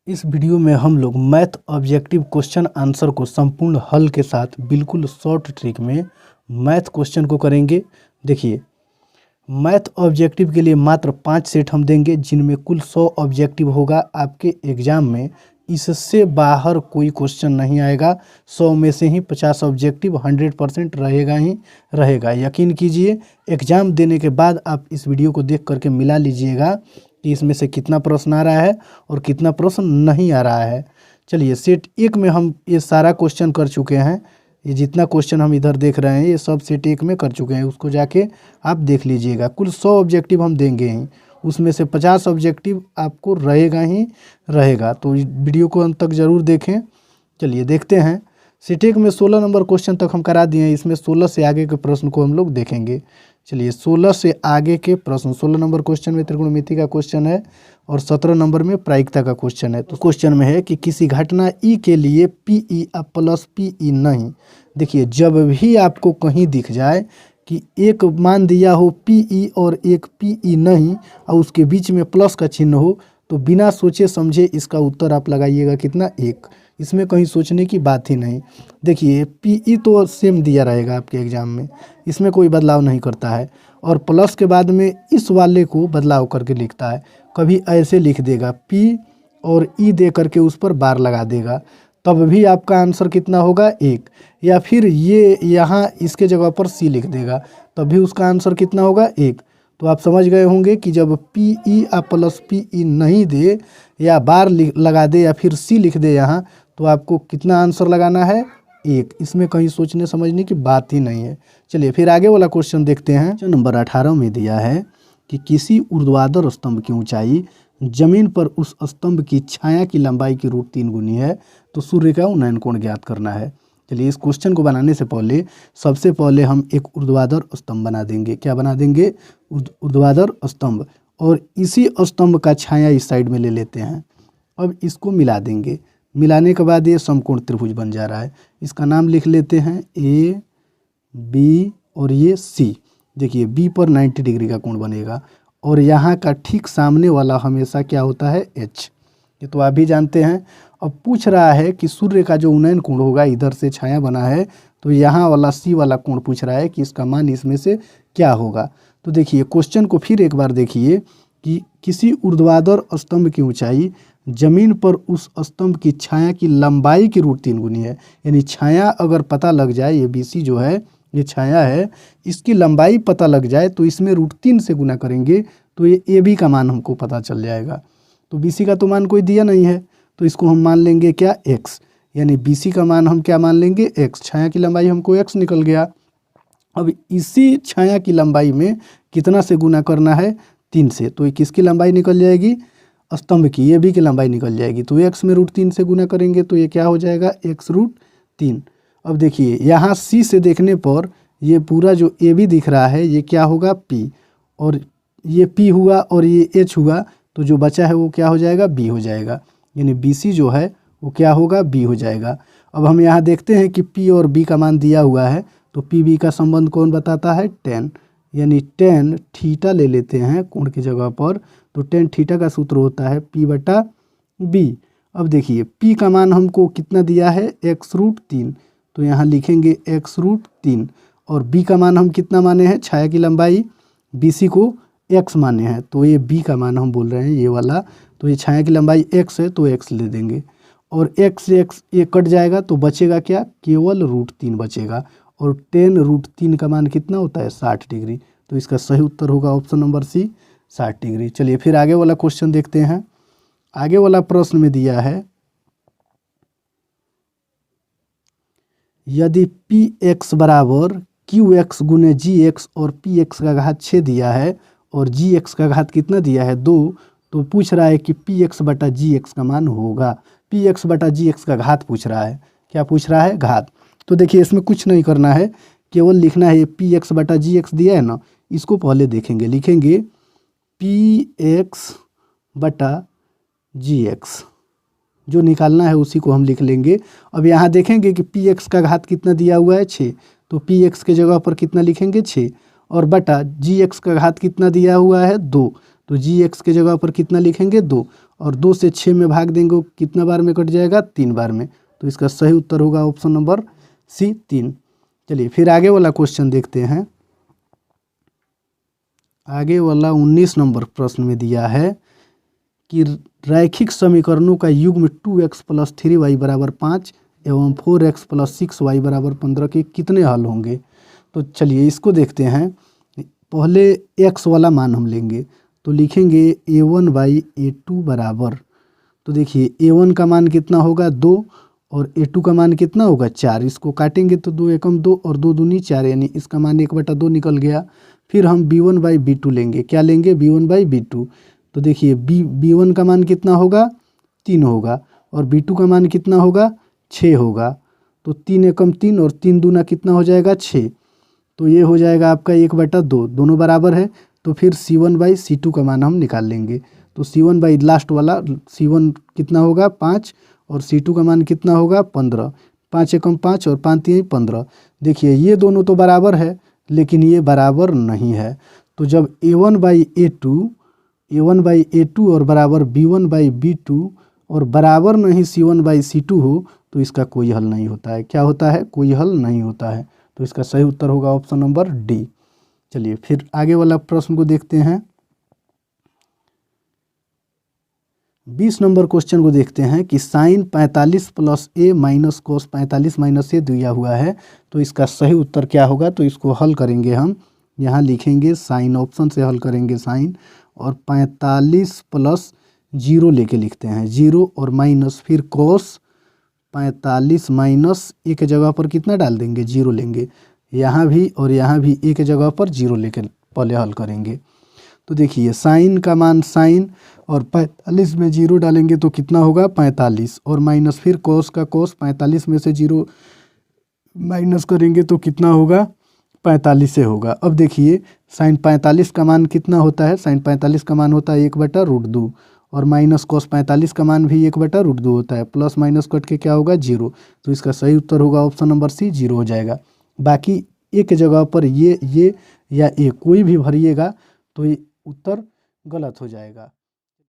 इस वीडियो में हम लोग मैथ ऑब्जेक्टिव क्वेश्चन आंसर को संपूर्ण हल के साथ बिल्कुल शॉर्ट ट्रिक में मैथ क्वेश्चन को करेंगे। देखिए, मैथ ऑब्जेक्टिव के लिए मात्र 5 सेट हम देंगे जिनमें कुल 100 ऑब्जेक्टिव होगा आपके एग्जाम में। इससे बाहर कोई क्वेश्चन नहीं आएगा। 100 में से ही 50 ऑब्जेक्टिव 100% रहेगा ही रहेगा। यकीन कीजिए, एग्ज़ाम देने के बाद आप इस वीडियो को देख करके मिला लीजिएगा कि इसमें से कितना प्रश्न आ रहा है और कितना प्रश्न नहीं आ रहा है। चलिए, सेट 1 में हम ये सारा क्वेश्चन कर चुके हैं। ये जितना क्वेश्चन हम इधर देख रहे हैं ये सब सेट 1 में कर चुके हैं, उसको जाके आप देख लीजिएगा। कुल 100 ऑब्जेक्टिव हम देंगे ही, उसमें से 50 ऑब्जेक्टिव आपको रहेगा ही रहेगा। तो इस वीडियो को अंत तक ज़रूर देखें। चलिए देखते हैं। सेट 1 में 16 नंबर क्वेश्चन तक हम करा दिए हैं। इसमें 16 से आगे के प्रश्न को हम लोग देखेंगे। चलिए, 16 से आगे के प्रश्न, 16 नंबर क्वेश्चन में त्रिकोणमिति का क्वेश्चन है और 17 नंबर में प्रायिकता का क्वेश्चन है। तो क्वेश्चन में है कि किसी घटना ई के लिए P E plus P E नहीं। देखिए, जब भी आपको कहीं दिख जाए कि एक मान दिया हो पी ई और एक पी ई नहीं और उसके बीच में प्लस का चिन्ह हो, तो बिना सोचे समझे इसका उत्तर आप लगाइएगा कितना, 1। इसमें कहीं सोचने की बात ही नहीं। देखिए, पी ई तो सेम दिया रहेगा आपके एग्जाम में, इसमें कोई बदलाव नहीं करता है। और प्लस के बाद में इस वाले को बदलाव करके लिखता है। कभी ऐसे लिख देगा पी और ई दे करके उस पर बार लगा देगा, तब भी आपका आंसर कितना होगा, 1। या फिर ये यहाँ इसके जगह पर सी लिख देगा, तब भी उसका आंसर कितना होगा, 1। तो आप समझ गए होंगे कि जब P E plus P E नहीं दे या बार लगा दे या फिर सी लिख दे यहाँ, तो आपको कितना आंसर लगाना है, 1। इसमें कहीं सोचने समझने की बात ही नहीं है। चलिए फिर आगे वाला क्वेश्चन देखते हैं। क्वेश्चन नंबर 18 में दिया है कि किसी ऊर्ध्वाधर स्तंभ की ऊंचाई जमीन पर उस स्तंभ की छाया की लंबाई की √3 गुनी है, तो सूर्य का उन्नयन कोण ज्ञात करना है। चलिए, इस क्वेश्चन को बनाने से पहले सबसे पहले हम एक ऊर्ध्वाधर स्तंभ बना देंगे। क्या बना देंगे, ऊर्ध्वाधर स्तंभ। और इसी स्तंभ का छाया इस साइड में ले लेते हैं। अब इसको मिला देंगे। मिलाने के बाद ये समकोण त्रिभुज बन जा रहा है। इसका नाम लिख लेते हैं ए बी और ये सी। देखिए, बी पर 90 डिग्री का कोण बनेगा और यहाँ का ठीक सामने वाला हमेशा क्या होता है, एच। ये तो आप भी जानते हैं। अब पूछ रहा है कि सूर्य का जो उन्नयन कोण होगा, इधर से छाया बना है तो यहाँ वाला सी वाला कोण पूछ रहा है कि इसका मान इसमें से क्या होगा। तो देखिए, क्वेश्चन को फिर एक बार देखिए कि किसी ऊर्ध्वाधर स्तंभ की ऊंचाई जमीन पर उस स्तंभ की छाया की लंबाई की √3 गुनी है। यानी छाया अगर पता लग जाए, ये बी सी जो है ये छाया है, इसकी लंबाई पता लग जाए तो इसमें √3 से गुना करेंगे तो ये ए बी का मान हमको पता चल जाएगा। तो बी सी का तो मान कोई दिया नहीं है, तो इसको हम मान लेंगे क्या, x। यानी बी सी का मान हम क्या मान लेंगे, x। छाया की लंबाई हमको x निकल गया। अब इसी छाया की लंबाई में कितना से गुना करना है, 3 से। तो ये किसकी लंबाई निकल जाएगी, स्तंभ की, ए बी की लंबाई निकल जाएगी। तो x में √3 से गुना करेंगे तो ये क्या हो जाएगा, x√3। अब देखिए, यहाँ सी से देखने पर ये पूरा जो ए बी दिख रहा है ये क्या होगा, p। और ये p हुआ और ये h हुआ, तो जो बचा है वो क्या हो जाएगा, b हो जाएगा। यानी बी सी जो है वो क्या होगा, b हो जाएगा। अब हम यहाँ देखते हैं कि p और b का मान दिया हुआ है, तो p b का संबंध कौन बताता है, tan। यानी tan थीटा ले लेते हैं कोण की जगह पर, तो tan थीटा का सूत्र होता है p/b। अब देखिए, p का मान हमको कितना दिया है, x√3, तो यहाँ लिखेंगे x√3। और b का मान हम कितना माने हैं, छाया की लंबाई, bc को x माने हैं, तो ये b का मान हम बोल रहे हैं ये वाला। तो ये छाया की लंबाई x है तो x ले देंगे और x से x ये कट जाएगा तो बचेगा क्या, केवल √3 बचेगा। और tan√3 का मान कितना होता है, 60 डिग्री। तो इसका सही उत्तर होगा ऑप्शन नंबर सी, 60 डिग्री। चलिए फिर आगे वाला क्वेश्चन देखते हैं। आगे वाला प्रश्न में दिया है, यदि px बराबर qx गुने gx और px का घात 6 दिया है और gx का घात कितना दिया है, 2, तो पूछ रहा है कि px/gx का मान होगा। px/gx का घात पूछ रहा है। क्या पूछ रहा है, घात। तो देखिए, इसमें कुछ नहीं करना है, केवल लिखना है px/gx दिया है ना, इसको पहले देखेंगे। लिखेंगे px/gx, जो निकालना है उसी को हम लिख लेंगे। अब यहाँ देखेंगे कि px का घात कितना दिया हुआ है, 6, तो px के जगह पर कितना लिखेंगे, 6, और बटा gx का घात कितना दिया हुआ है, 2, तो जी एक्स के जगह पर कितना लिखेंगे 2, और 2 से 6 में भाग देंगे कितना बार में कट जाएगा 3 बार में। तो इसका सही उत्तर होगा ऑप्शन नंबर सी 3। चलिए फिर आगे वाला क्वेश्चन देखते हैं। आगे वाला 19 नंबर प्रश्न में दिया है कि रैखिक समीकरणों का युग्म 2x + 3y = 5 एवं 4x + 6y = 15 के कितने हल होंगे। तो चलिए इसको देखते हैं। पहले x वाला मान हम लेंगे, तो लिखेंगे a1/a2 बराबर, तो देखिए a1 का मान कितना होगा 2 और a2 का मान कितना होगा 4। इसको काटेंगे तो 2 एकम 2 और 2 दूनी 4, यानी इसका मान 1/2 निकल गया। फिर हम b1/b2 लेंगे, क्या लेंगे b1/b2। तो देखिए b1 का मान कितना होगा 3 होगा और b2 का मान कितना होगा 6 होगा। तो 3 एकम 3 और 3 दूना कितना हो जाएगा 6, तो ये हो जाएगा आपका 1/2, दोनों बराबर है। तो फिर c1/c2 का मान हम निकाल लेंगे। तो c1 लास्ट वाला c1 कितना होगा 5 और c2 का मान कितना होगा 15। 5 एकम 5 और 5 3 15। देखिए ये दोनों तो बराबर है, लेकिन ये बराबर नहीं है। तो जब a1/a2 और बराबर b1/b2 और बराबर नहीं c1/c2 हो, तो इसका कोई हल नहीं होता है। क्या होता है, कोई हल नहीं होता है। तो इसका सही उत्तर होगा ऑप्शन नंबर डी। चलिए फिर आगे वाला प्रश्न को देखते हैं। 20 नंबर क्वेश्चन को देखते हैं कि साइन 45 + a - cos 45 - a दिया हुआ है, तो इसका सही उत्तर क्या होगा। तो इसको हल करेंगे हम, यहाँ लिखेंगे साइन, ऑप्शन से हल करेंगे साइन, और 45 + 0 लेके लिखते हैं 0 और माइनस, फिर cos 45 माइनस a के जगह पर कितना डाल देंगे 0 लेंगे, यहाँ भी और यहाँ भी a के जगह पर 0 लेके पहले हल करेंगे। तो देखिए साइन का मान साइन और 45 में 0 डालेंगे तो कितना होगा 45, और माइनस फिर cos का cos 45 में से 0 माइनस करेंगे तो कितना होगा 45 से होगा। अब देखिए साइन 45 का मान कितना होता है, साइन 45 का मान होता है 1/√2 और माइनस cos 45 का मान भी 1/√2 होता है। प्लस माइनस कट के क्या होगा 0। तो इसका सही उत्तर होगा ऑप्शन नंबर सी 0 हो जाएगा। बाकी एक जगह पर ये या ए कोई भी भरिएगा तो ये उत्तर गलत हो जाएगा।